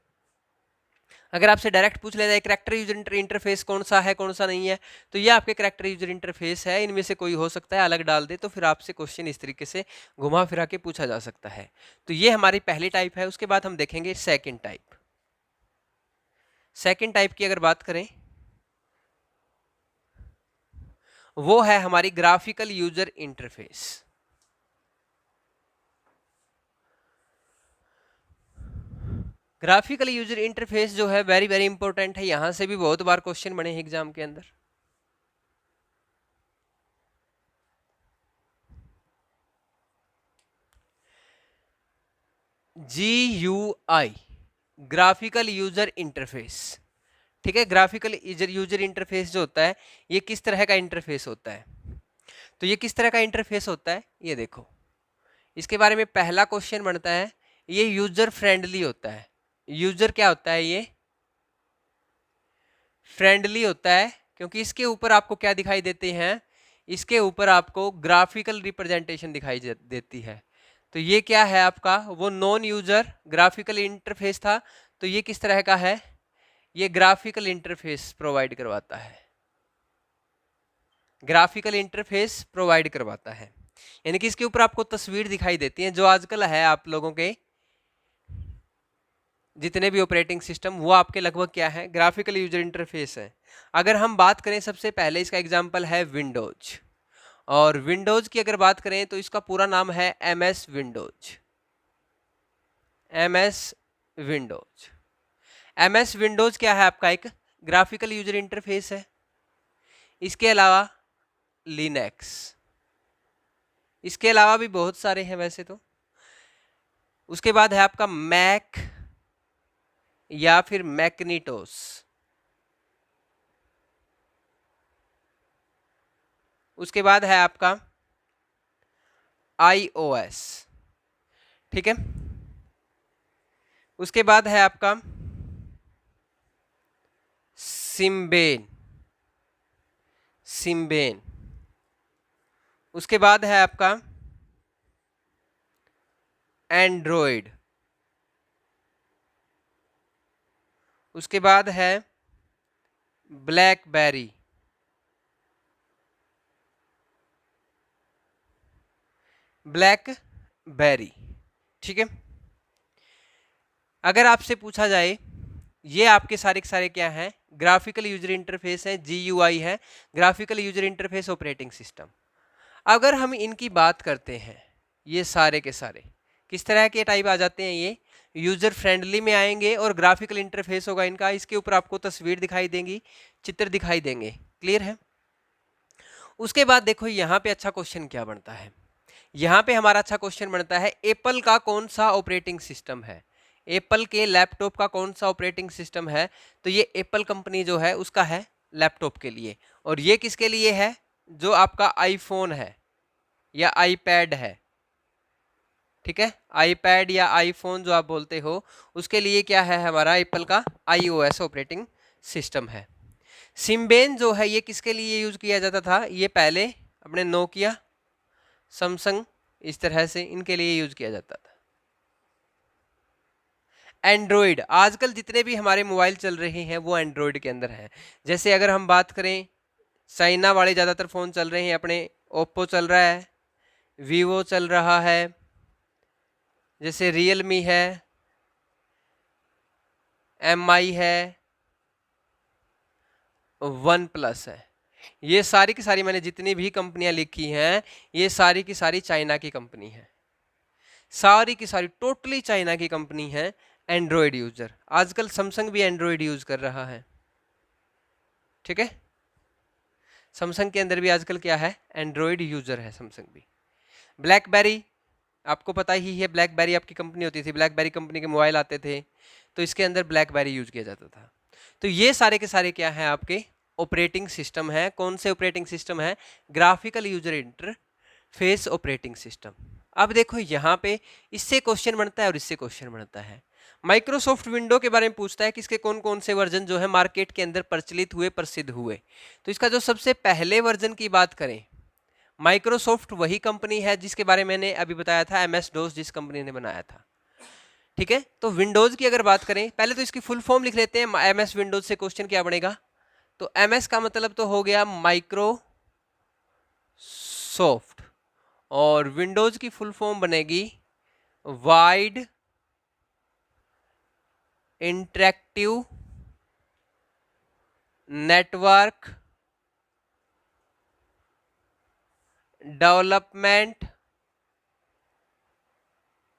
अगर आपसे डायरेक्ट पूछ लेता है करैक्टर यूजर इंटरफेस कौन सा है कौन सा नहीं है, तो ये आपके करैक्टर यूजर इंटरफेस है, इनमें से कोई हो सकता है, अलग डाल दे तो फिर आपसे क्वेश्चन इस तरीके से घुमा फिरा के पूछा जा सकता है। तो ये हमारी पहली टाइप है। उसके बाद हम देखेंगे सेकेंड टाइप। सेकेंड टाइप की अगर बात करें, वो है हमारी graphical user interface. Graphical user interface जो है वेरी वेरी इंपॉर्टेंट है, यहां से भी बहुत बार क्वेश्चन बने हैं एग्जाम के अंदर। GUI, graphical user interface. ठीक है, ग्राफिकल यूजर इंटरफेस जो होता है ये किस तरह का इंटरफेस होता है? तो ये किस तरह का इंटरफेस होता है, ये देखो, इसके बारे में पहला क्वेश्चन बनता है। ये यूजर फ्रेंडली होता है। यूजर क्या होता है? ये फ्रेंडली होता है, क्योंकि इसके ऊपर आपको क्या दिखाई देते हैं? इसके ऊपर आपको ग्राफिकल रिप्रेजेंटेशन दिखाई देती है। तो ये क्या है आपका? वो नॉन यूजर ग्राफिकल इंटरफेस था, तो ये किस तरह का है? ये ग्राफिकल इंटरफेस प्रोवाइड करवाता है, ग्राफिकल इंटरफेस प्रोवाइड करवाता है। यानी कि इसके ऊपर आपको तस्वीर दिखाई देती है। जो आजकल है आप लोगों के जितने भी ऑपरेटिंग सिस्टम, वो आपके लगभग क्या है? ग्राफिकल यूजर इंटरफेस है। अगर हम बात करें, सबसे पहले इसका एग्जांपल है विंडोज, और विंडोज की अगर बात करें तो इसका पूरा नाम है MS विंडोज। MS विंडोज क्या है आपका? एक ग्राफिकल यूजर इंटरफेस है। इसके अलावा लिनक्स, इसके अलावा भी बहुत सारे हैं वैसे तो। उसके बाद है आपका मैक या फिर मैग्नेटोस। उसके बाद है आपका iOS। ठीक है, उसके बाद है आपका सिम्बेन। उसके बाद है आपका एंड्रॉयड। उसके बाद है ब्लैकबेरी। ठीक है, अगर आपसे पूछा जाए, ये आपके सारे के सारे क्या हैं? ग्राफिकल यूजर इंटरफेस है, GUI है, graphical user interface operating system. अगर हम इनकी बात करते हैं, ये सारे के सारे किस तरह के टाइप आ जाते हैं? ये यूजर फ्रेंडली में आएंगे और ग्राफिकल इंटरफेस होगा इनका। इसके ऊपर आपको तस्वीर दिखाई देंगी, चित्र दिखाई देंगे। क्लियर है? उसके बाद देखो यहाँ पे अच्छा क्वेश्चन क्या बनता है। यहाँ पे हमारा अच्छा क्वेश्चन बनता है, एप्पल का कौन सा ऑपरेटिंग सिस्टम है? एप्पल के लैपटॉप का कौन सा ऑपरेटिंग सिस्टम है? तो ये एप्पल कंपनी जो है उसका है लैपटॉप के लिए। और ये किसके लिए है? जो आपका आईफोन है या आईपैड है। ठीक है, आईपैड या आईफोन जो आप बोलते हो, उसके लिए क्या है? हमारा एप्पल का iOS ऑपरेटिंग सिस्टम है। सिम्बेन जो है ये किसके लिए यूज किया जाता था? ये पहले अपने नोकिया सैमसंग, इस तरह से इनके लिए यूज किया जाता था। एंड्रॉयड, आजकल जितने भी हमारे मोबाइल चल रहे हैं वो एंड्रॉयड के अंदर हैं। जैसे अगर हम बात करें, चाइना वाले ज़्यादातर फ़ोन चल रहे हैं अपने, ओप्पो चल रहा है, वीवो चल रहा है, जैसे रियलमी है, MI है, वन प्लस है। ये सारी की सारी मैंने जितनी भी कंपनियां लिखी हैं ये सारी की सारी चाइना की कंपनी है, सारी की सारी टोटली चाइना की कंपनी है एंड्रॉयड यूजर। आजकल सैमसंग भी एंड्रॉयड यूज कर रहा है, ठीक है। सैमसंग के अंदर भी आजकल क्या है, एंड्रॉयड यूजर है सैमसंग भी। ब्लैकबेरी, आपको पता ही है, ब्लैकबेरी आपकी कंपनी होती थी, ब्लैकबेरी कंपनी के मोबाइल आते थे, तो इसके अंदर ब्लैकबेरी यूज किया जाता था। तो ये सारे के सारे क्या है, आपके ऑपरेटिंग सिस्टम है। कौन से ऑपरेटिंग सिस्टम है, graphical user interface operating system. अब देखो यहाँ पे इससे क्वेश्चन बनता है और इससे क्वेश्चन बनता है। माइक्रोसॉफ्ट विंडो के बारे में पूछता है कि इसके कौन कौन से वर्जन जो है मार्केट के अंदर प्रचलित हुए, प्रसिद्ध हुए। तो इसका जो सबसे पहले वर्जन की बात करें, माइक्रोसॉफ्ट वही कंपनी है जिसके बारे में मैंने अभी बताया था, MS DOS जिस कंपनी ने बनाया था, ठीक है। तो विंडोज की अगर बात करें, पहले तो इसकी फुल फॉर्म लिख लेते हैं। MS विंडोज से क्वेश्चन क्या बनेगा, तो MS का मतलब तो हो गया माइक्रोसॉफ्ट, और विंडोज की फुल फॉर्म बनेगी wide interactive network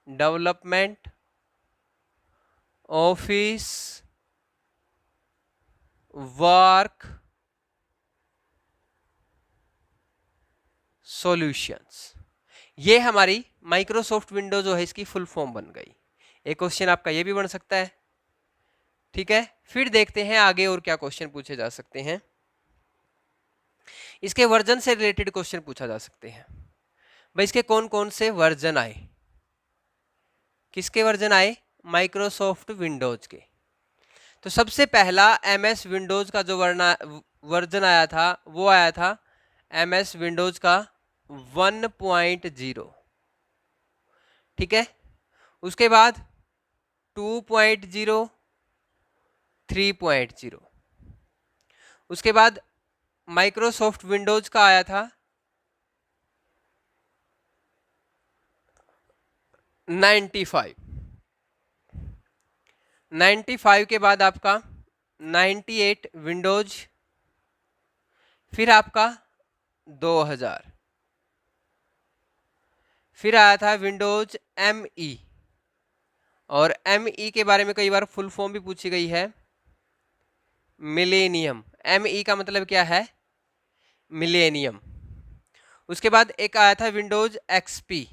development office work solutions. ये हमारी माइक्रोसॉफ्ट विंडो जो है इसकी फुल फॉर्म बन गई। एक क्वेश्चन आपका ये भी बन सकता है, ठीक है। फिर देखते हैं आगे और क्या क्वेश्चन पूछे जा सकते हैं। इसके वर्जन से रिलेटेड क्वेश्चन पूछा जा सकते हैं। भाई इसके कौन कौन से वर्जन आए, किसके वर्जन आए, माइक्रोसॉफ्ट विंडोज के। तो सबसे पहला MS विंडोज का जो वर्जन आया था वो आया था MS विंडोज का 1.0, ठीक है। उसके बाद 2.0, 3.0, उसके बाद माइक्रोसॉफ्ट विंडोज का आया था 95 के बाद आपका 98 विंडोज, फिर आपका 2000, फिर आया था विंडोज ME, और ME के बारे में कई बार फुल फॉर्म भी पूछी गई है, मिलेनियम। ME का मतलब क्या है, मिलेनियम। उसके बाद एक आया था विंडोज XP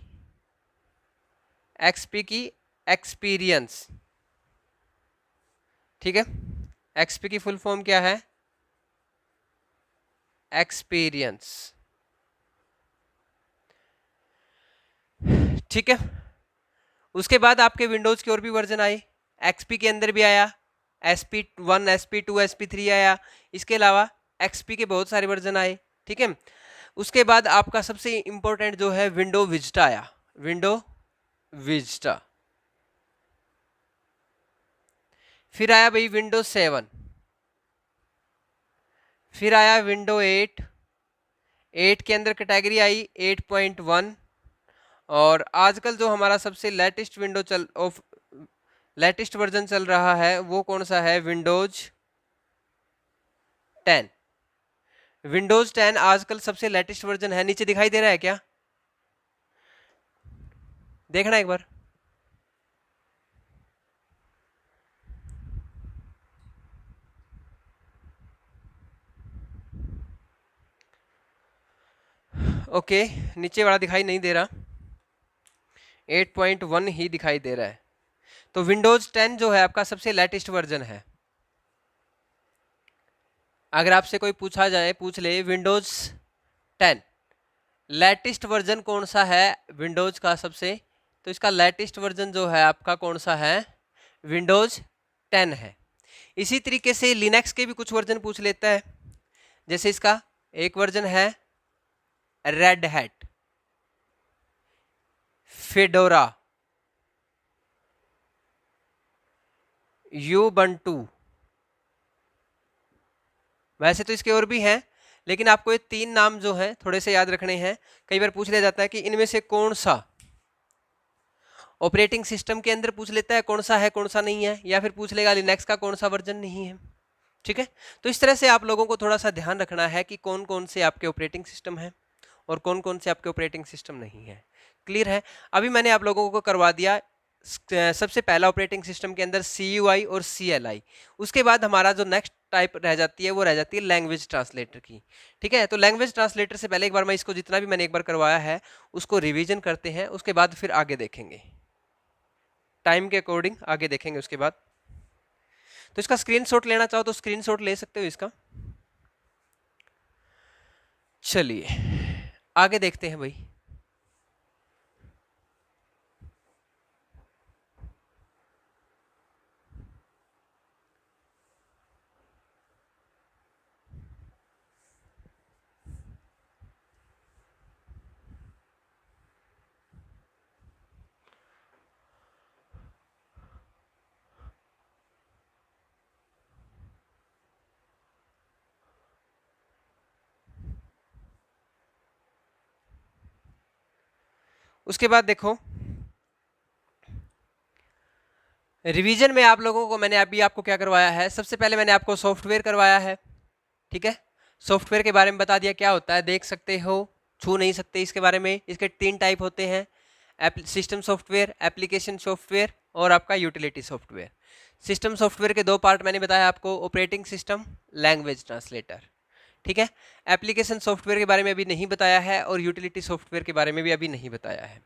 की एक्सपीरियंस, ठीक है। XP की फुल फॉर्म क्या है, एक्सपीरियंस, ठीक है। उसके बाद आपके विंडोज के और भी वर्जन आए, XP के अंदर भी आया, SP1, SP2, SP3 आया। इसके अलावा XP के बहुत सारे वर्जन आए, ठीक है। उसके बाद आपका सबसे इंपॉर्टेंट जो है विंडो विस्टा आया, विंडो विस्टा। फिर आया भाई विंडो 7, फिर आया विंडो 8 के अंदर कैटेगरी आई 8.1, और आजकल जो हमारा सबसे लेटेस्ट वर्जन चल रहा है वो कौन सा है, विंडोज 10। विंडोज 10 आजकल सबसे लेटेस्ट वर्जन है। नीचे दिखाई दे रहा है क्या, देखना एक बार। ओके, नीचे वाला दिखाई नहीं दे रहा, 8.1 ही दिखाई दे रहा है। तो विंडोज 10 जो है आपका सबसे लेटेस्ट वर्जन है। अगर आपसे कोई पूछ ले विंडोज 10 लेटेस्ट वर्जन कौन सा है विंडोज का सबसे, तो इसका लेटेस्ट वर्जन जो है आपका कौन सा है, विंडोज 10 है। इसी तरीके से लिनक्स के भी कुछ वर्जन पूछ लेता है। जैसे इसका एक वर्जन है रेड हैट, फेडोरा, यूबंटू। वैसे तो इसके और भी हैं, लेकिन आपको ये 3 नाम जो हैं थोड़े से याद रखने हैं। कई बार पूछ लिया जाता है कि इनमें से कौन सा ऑपरेटिंग सिस्टम के अंदर, पूछ लेता है कौन सा है कौन सा नहीं है, या फिर पूछ लेगा लिनक्स का कौन सा वर्जन नहीं है। ठीक है, तो इस तरह से आप लोगों को थोड़ा सा ध्यान रखना है कि कौन कौन से आपके ऑपरेटिंग सिस्टम हैं और कौन कौन से आपके ऑपरेटिंग सिस्टम नहीं है। क्लियर है? अभी मैंने आप लोगों को करवा दिया सबसे पहला ऑपरेटिंग सिस्टम के अंदर CUI और CLI। उसके बाद हमारा जो नेक्स्ट टाइप रह जाती है वो रह जाती है लैंग्वेज ट्रांसलेटर की। ठीक है, तो लैंग्वेज ट्रांसलेटर से पहले एक बार मैं इसको जितना भी मैंने एक बार करवाया है उसको रिवीजन करते हैं, उसके बाद फिर आगे देखेंगे, टाइम के अकॉर्डिंग आगे देखेंगे उसके बाद। तो इसका स्क्रीनशॉट लेना चाहो तो स्क्रीनशॉट ले सकते हो इसका। चलिए आगे देखते हैं भाई। उसके बाद देखो, रिवीजन में आप लोगों को मैंने अभी आपको क्या करवाया है, सबसे पहले मैंने आपको सॉफ्टवेयर करवाया है। ठीक है, सॉफ्टवेयर के बारे में बता दिया क्या होता है, देख सकते हो, छू नहीं सकते इसके बारे में। इसके 3 टाइप होते हैं, सिस्टम सॉफ्टवेयर, एप्लीकेशन सॉफ्टवेयर और आपका यूटिलिटी सॉफ्टवेयर। सिस्टम सॉफ्टवेयर के 2 पार्ट मैंने बताया आपको, ऑपरेटिंग सिस्टम, लैंग्वेज ट्रांसलेटर। ठीक है, एप्लीकेशन सॉफ्टवेयर के बारे में अभी नहीं बताया है और यूटिलिटी सॉफ्टवेयर के बारे में भी अभी नहीं बताया है।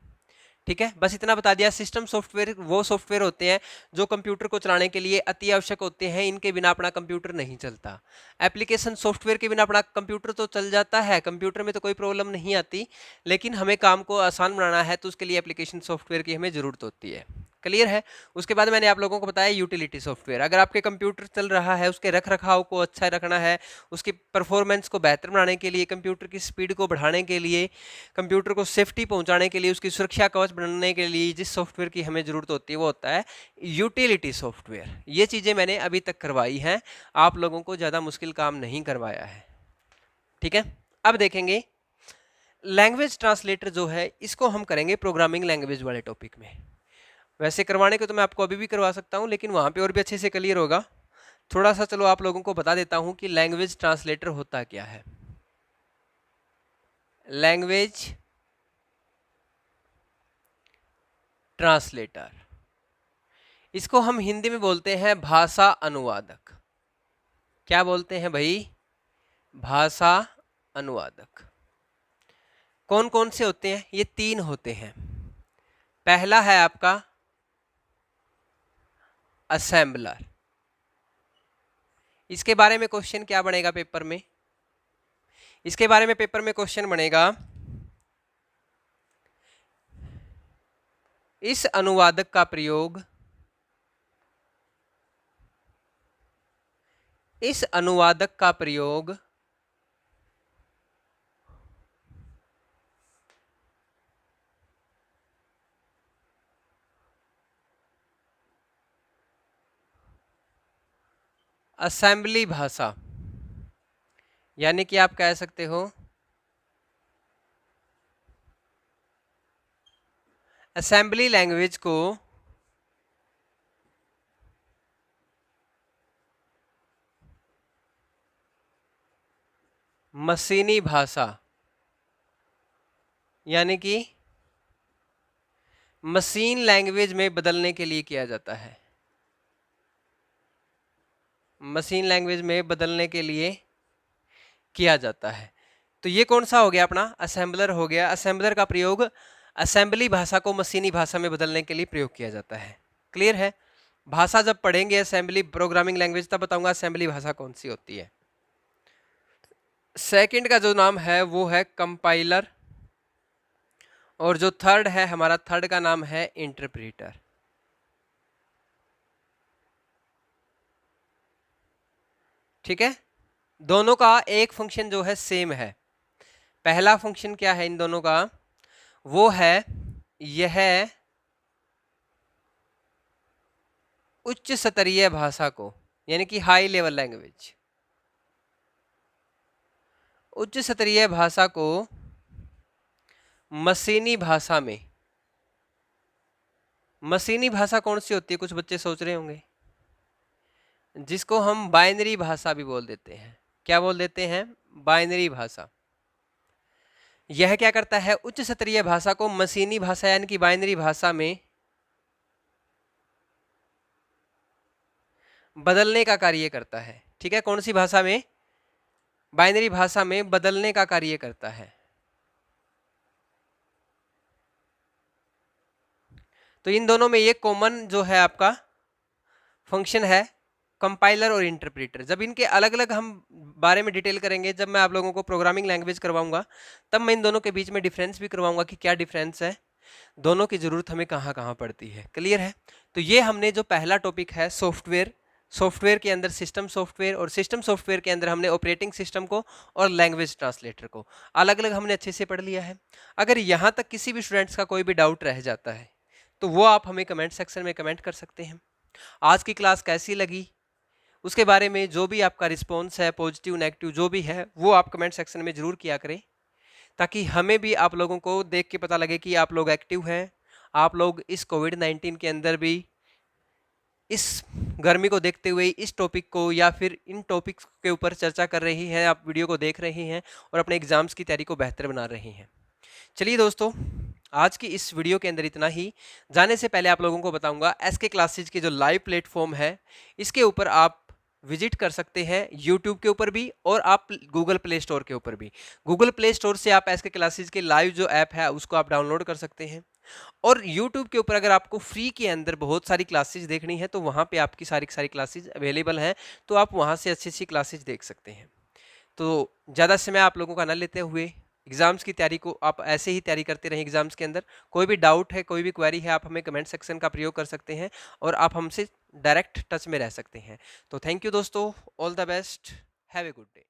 ठीक है, बस इतना बता दिया। सिस्टम सॉफ्टवेयर वो सॉफ्टवेयर होते हैं जो कंप्यूटर को चलाने के लिए अति आवश्यक होते हैं, इनके बिना अपना कंप्यूटर नहीं चलता। एप्लीकेशन सॉफ्टवेयर के बिना अपना कंप्यूटर तो चल जाता है, कंप्यूटर में तो कोई प्रॉब्लम नहीं आती, लेकिन हमें काम को आसान बनाना है तो उसके लिए एप्लीकेशन सॉफ्टवेयर की हमें ज़रूरत होती है। क्लियर है? उसके बाद मैंने आप लोगों को बताया यूटिलिटी सॉफ्टवेयर। अगर आपके कंप्यूटर चल रहा है, उसके रख रखाव को अच्छा रखना है, उसकी परफॉर्मेंस को बेहतर बनाने के लिए, कंप्यूटर की स्पीड को बढ़ाने के लिए, कंप्यूटर को सेफ्टी पहुंचाने के लिए, उसकी सुरक्षा कवच बनाने के लिए जिस सॉफ्टवेयर की हमें ज़रूरत होती है वो होता है यूटिलिटी सॉफ्टवेयर। ये चीज़ें मैंने अभी तक करवाई हैं, आप लोगों को ज़्यादा मुश्किल काम नहीं करवाया है। ठीक है, अब देखेंगे लैंग्वेज ट्रांसलेटर जो है, इसको हम करेंगे प्रोग्रामिंग लैंग्वेज वाले टॉपिक में। वैसे करवाने को तो मैं आपको अभी भी करवा सकता हूं, लेकिन वहां पे और भी अच्छे से क्लियर होगा। थोड़ा सा चलो आप लोगों को बता देता हूं कि लैंग्वेज ट्रांसलेटर होता क्या है। लैंग्वेज ट्रांसलेटर, इसको हम हिंदी में बोलते हैं भाषा अनुवादक। क्या बोलते हैं भाई? भाषा अनुवादक। कौन कौन से होते हैं? ये 3 होते हैं। पहला है आपका असेंबलर। इसके बारे में क्वेश्चन क्या बनेगा पेपर में? इसके बारे में पेपर में क्वेश्चन बनेगा, इस अनुवादक का प्रयोग, इस अनुवादक का प्रयोग असेंबली भाषा, यानी कि आप कह सकते हो असेंबली लैंग्वेज को मशीनी भाषा, यानी कि मशीन लैंग्वेज में बदलने के लिए किया जाता है। मशीन लैंग्वेज में बदलने के लिए किया जाता है। तो ये कौन सा हो गया? अपना असेंबलर हो गया। असेंबलर का प्रयोग असेंबली भाषा को मशीनी भाषा में बदलने के लिए प्रयोग किया जाता है। क्लियर है? भाषा जब पढ़ेंगे असेंबली प्रोग्रामिंग लैंग्वेज, तब बताऊंगा असेंबली भाषा कौन सी होती है। सेकंड का जो नाम है वो है कंपाइलर, और जो थर्ड है हमारा, थर्ड का नाम है इंटरप्रीटर। ठीक है, दोनों का एक फंक्शन जो है सेम है। पहला फंक्शन क्या है इन दोनों का? वो है यह उच्च स्तरीय भाषा को, यानी कि हाई लेवल लैंग्वेज, उच्च स्तरीय भाषा को मशीनी भाषा में, मशीनी भाषा कौन सी होती है, कुछ बच्चे सोच रहे होंगे, जिसको हम बाइनरी भाषा भी बोल देते हैं। क्या बोल देते हैं? बाइनरी भाषा। यह क्या करता है? उच्च स्तरीय भाषा को मशीनी भाषा यानी कि बाइनरी भाषा में बदलने का कार्य करता है। ठीक है, कौन सी भाषा में? बाइनरी भाषा में बदलने का कार्य करता है। तो इन दोनों में ये कॉमन जो है आपका फंक्शन है, कंपाइलर और इंटरप्रेटर। जब इनके अलग अलग हम बारे में डिटेल करेंगे, जब मैं आप लोगों को प्रोग्रामिंग लैंग्वेज करवाऊंगा, तब मैं इन दोनों के बीच में डिफरेंस भी करवाऊंगा कि क्या डिफरेंस है, दोनों की जरूरत हमें कहाँ कहाँ पड़ती है। क्लियर है? तो ये हमने जो पहला टॉपिक है सॉफ्टवेयर, सॉफ्टवेयर के अंदर सिस्टम सॉफ्टवेयर, और सिस्टम सॉफ्टवेयर के अंदर हमने ऑपरेटिंग सिस्टम को और लैंग्वेज ट्रांसलेटर को अलग अलग हमने अच्छे से पढ़ लिया है। अगर यहाँ तक किसी भी स्टूडेंट्स का कोई भी डाउट रह जाता है तो वो आप हमें कमेंट सेक्शन में कमेंट कर सकते हैं। आज की क्लास कैसी लगी उसके बारे में जो भी आपका रिस्पॉन्स है, पॉजिटिव नेगेटिव जो भी है, वो आप कमेंट सेक्शन में जरूर किया करें, ताकि हमें भी आप लोगों को देख के पता लगे कि आप लोग एक्टिव हैं, आप लोग इस कोविड-19 के अंदर भी इस गर्मी को देखते हुए इस टॉपिक को या फिर इन टॉपिक्स के ऊपर चर्चा कर रही हैं, आप वीडियो को देख रही हैं और अपने एग्जाम्स की तैयारी को बेहतर बना रही हैं। चलिए दोस्तों, आज की इस वीडियो के अंदर इतना ही। जाने से पहले आप लोगों को बताऊंगा एसके क्लासेज के जो लाइव प्लेटफॉर्म है, इसके ऊपर आप विजिट कर सकते हैं, यूट्यूब के ऊपर भी और आप गूगल प्ले स्टोर के ऊपर भी। गूगल प्ले स्टोर से आप एसके क्लासेज के लाइव जो ऐप है उसको आप डाउनलोड कर सकते हैं, और यूट्यूब के ऊपर अगर आपको फ्री के अंदर बहुत सारी क्लासेज देखनी है तो वहाँ पे आपकी सारी सारी क्लासेज अवेलेबल हैं, तो आप वहाँ से अच्छी अच्छी क्लासेज देख सकते हैं। तो ज़्यादा समय आप लोगों का न लेते हुए एग्जाम्स की तैयारी को आप ऐसे ही तैयारी करते रहें। एग्जाम्स के अंदर कोई भी डाउट है, कोई भी क्वेरी है, आप हमें कमेंट सेक्शन का प्रयोग कर सकते हैं और आप हमसे डायरेक्ट टच में रह सकते हैं। तो थैंक यू दोस्तों, all the best, have a good day.